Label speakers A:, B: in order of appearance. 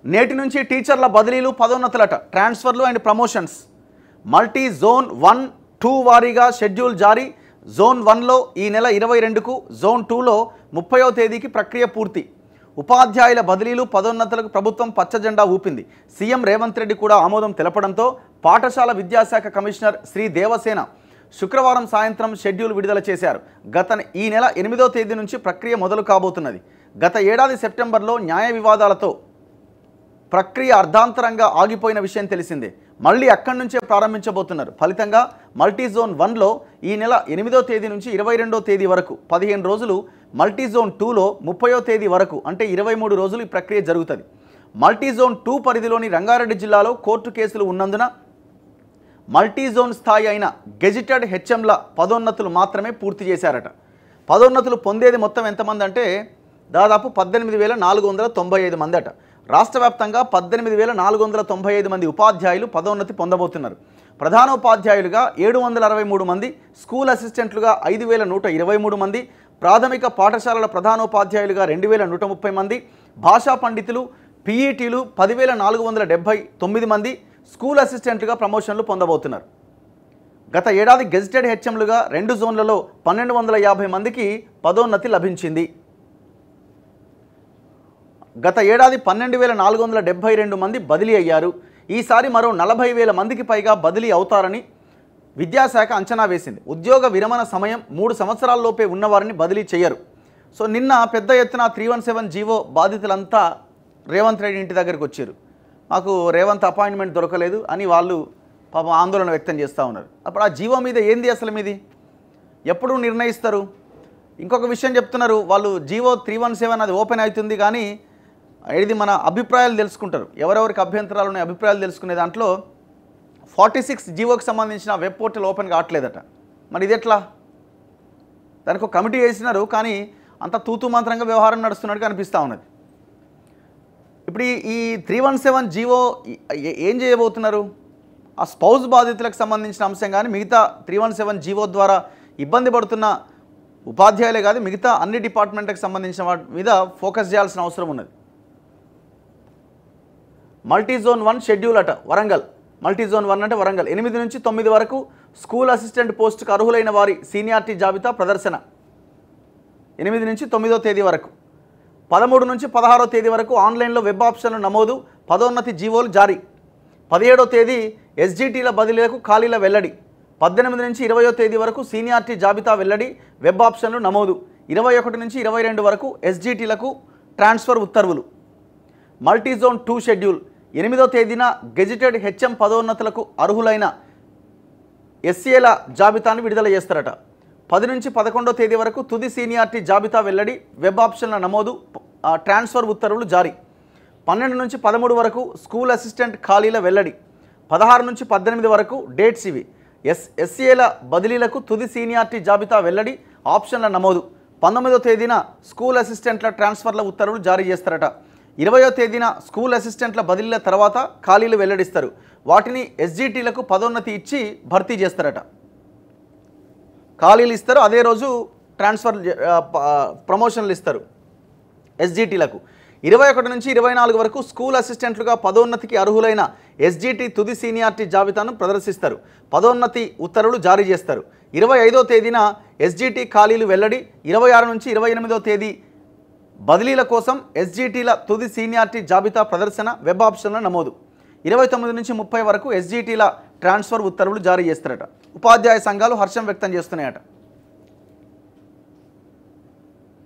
A: నేటి నుంచి టీచర్ల బదిలీలు పదోన్నతులట ట్రాన్స్ఫర్లు అండ్ ప్రమోషన్స్ మల్టీ జోన్ 1, 2 వారీగా షెడ్యూల్ జారీ జోన్ 1లో ఈ నెల 22కు జోన్ 2లో 30వ తేదీకి ప్రక్రియ పూర్తి ఉపాధ్యాయుల బదిలీలు పదోన్నతులకు ప్రభుత్వం పచ్చజెండా ఊపింది సీఎం రేవంత్ రెడ్డి కూడా ఆమోదం తెలపడంతో పాఠశాల విద్యాశాఖ కమిషనర్ శ్రీ దేవసేన శుక్రవారం సాయంత్రం షెడ్యూల్ విడుదల చేశారు ఈ నెల 8వ తేదీ నుంచి ప్రక్రియ మొదలు కాబోతున్నది గత ఏడాది సెప్టెంబర్లో న్యాయ వివాదాలతో ప్రక్రియ అర్ధాంతరంగా ఆగిపోయిన విషయం తెలిసిందే మళ్ళీ అక్కడి నుంచే ప్రారంభించబోతున్నారు ఫలితంగా మల్టీ జోన్ 1లో ఈ నెల 8వ తేదీ నుంచి 22వ తేదీ వరకు 15 రోజులు మల్టీ జోన్ 2లో 30వ తేదీ వరకు అంటే 23 రోజులు ఈ ప్రక్రియ జరుగుతుంది మల్టీ జోన్ 2 పరిధిలోని రంగారెడ్డి జిల్లాలో కోర్టు కేసులు ఉన్నందున మల్టీ జోన్ స్థాయి అయిన గెజిటెడ్ హెచ్ఎంల పదోన్నతులు మాత్రమే పూర్తి చేశారట పదోన్నతులు పొందేది మొత్తం ఎంతమంది అంటే దాదాపు 18,495 మంది అట రాష్ట్ర వ్యాప్తంగా 18,495 మంది ఉపాధ్యాయులు పదోన్నతి పొందబోతున్నారు ప్రధానోపాధ్యాయులుగా 763 మంది స్కూల్ అసిస్టెంట్లుగా 5,123 మంది ప్రాథమిక పాఠశాలల ప్రధానోపాధ్యాయులుగా 2,130 మంది భాషా పండితులు పీఈటీలు 10,479 మంది స్కూల్ అసిస్టెంట్లుగా ప్రమోషన్లు పొందబోతున్నారు గత ఏడాది గెజిటెడ్ హెచ్ఎంలుగా 2 జోన్లలో 1,250 మందికి పదోన్నతి లభించింది గత ఏడాది 12,472 మంది బదిలీ అయ్యారు ఈసారి మరో 40,000 మందికి పైగా బదిలీ అవుతారని విద్యాశాఖ అంచనా వేసింది ఉద్యోగ విరమణ సమయం 3 సంవత్సరాల్లోపే ఉన్నవారిని బదిలీ చేయరు సో నిన్న పెద్ద ఎత్తున 317 జీవో బాధితులంతా రేవంత్ రెడ్డి ఇంటి దగ్గరికి వచ్చారు మాకు రేవంత్ అపాయింట్మెంట్ దొరకలేదు అని వాళ్ళు పాపం ఆందోళన వ్యక్తం చేస్తూ ఉన్నారు అప్పుడు ఆ జీవో మీద ఏంది అసలు మీది ఎప్పుడు నిర్ణయిస్తారు ఇంకొక విషయం చెప్తున్నారు వాళ్ళు జీవో 317 అది ఓపెన్ అవుతుంది కానీ ఇది మన అభిప్రాయాలు తెలుసుకుంటారు ఎవరెవరికి అభ్యంతరాలు ఉన్నాయి అభిప్రాయాలు తెలుసుకునే దాంట్లో 46 జీవోకి సంబంధించిన వెబ్ పోర్టల్ ఓపెన్ కావట్లేదట మరి ఇది ఎట్లా దానికి ఒక కమిటీ వేసినారు కానీ అంత తూతూ మంత్రంగా వ్యవహారం నడుస్తున్నట్టుగా అనిపిస్తూ ఉన్నది ఇప్పుడు ఈ 317 జీవో ఏం చేయబోతున్నారు ఆ స్పౌజ్ బాధితులకు సంబంధించిన అంశం కానీ మిగతా 317 జీవో ద్వారా ఇబ్బంది పడుతున్న ఉపాధ్యాయులే కాదు మిగతా అన్ని డిపార్ట్మెంట్లకు సంబంధించిన వాటి మీద ఫోకస్ చేయాల్సిన అవసరం ఉన్నది మల్టీ జోన్ 1 షెడ్యూల్ అట వరంగల్ మల్టీ జోన్ 1 అంటే వరంగల్ 8 నుంచి 9 వరకు స్కూల్ అసిస్టెంట్ పోస్టుకు అర్హులైన వారి సీనియారిటీ జాబితా ప్రదర్శన 8 నుంచి 9వ తేదీ వరకు 13 నుంచి 16వ తేదీ వరకు ఆన్లైన్లో వెబ్ ఆప్షన్లు నమోదు పదోన్నతి జీవోలు జారీ 17వ తేదీ ఎస్జిటీల బదిలీలకు ఖాళీల వెల్లడి 18 నుంచి 20వ తేదీ వరకు సీనియారిటీ జాబితా వెల్లడి వెబ్ ఆప్షన్లు నమోదు 21 నుంచి 22 వరకు ఎస్జిటీలకు ట్రాన్స్ఫర్ ఉత్తర్వులు మల్టీ జోన్ 2 షెడ్యూల్ 8వ తేదీన గెజిటెడ్ హెచ్ఎం పదోన్నతులకు అర్హులైన ఎస్సీల జాబితాను విడుదల చేస్తారట 10 నుంచి 11వ తేదీ వరకు తుది సీనియారిటీ జాబితా వెల్లడి వెబ్ ఆప్షన్ల నమోదు ట్రాన్స్ఫర్ ఉత్తర్వులు జారీ 12 నుంచి 13 వరకు స్కూల్ అసిస్టెంట్ ఖాళీల వెల్లడి 16 నుంచి 18 వరకు డేట్స్ ఇవి ఎస్సీల బదిలీలకు తుది సీనియారిటీ జాబితా వెల్లడి ఆప్షన్ల నమోదు 19వ తేదీన స్కూల్ అసిస్టెంట్ల ట్రాన్స్ఫర్ల ఉత్తర్వులు జారీ చేస్తారట 20వ తేదీన స్కూల్ అసిస్టెంట్ల బదిలీల తర్వాత ఖాళీలు వెల్లడిస్తారు వాటిని ఎస్జిటీలకు పదోన్నతి ఇచ్చి భర్తీ చేస్తారట ఖాళీలు ఇస్తారు అదే రోజు ట్రాన్స్ఫర్ ప్రమోషన్లు ఇస్తారు ఎస్జిటీలకు 21 నుంచి 24 వరకు స్కూల్ అసిస్టెంట్లుగా పదోన్నతికి అర్హులైన ఎస్జిటి తుది సీనియారిటీ జాబితాను ప్రదర్శిస్తారు పదోన్నతి ఉత్తర్వులు జారీ చేస్తారు 25వ తేదీన ఎస్జిటి ఖాళీలు వెల్లడి 26 నుంచి 28వ తేదీ బదిలీల కోసం ఎస్జిటీల తుది సీనియారిటీ జాబితా ప్రదర్శన వెబ్ ఆప్షన్ల నమోదు 29 నుంచి 30 వరకు ఎస్జిటీల ట్రాన్స్ఫర్ ఉత్తర్వులు జారీ చేస్తారట ఉపాధ్యాయ సంఘాలు హర్షం వ్యక్తం చేస్తున్నాయట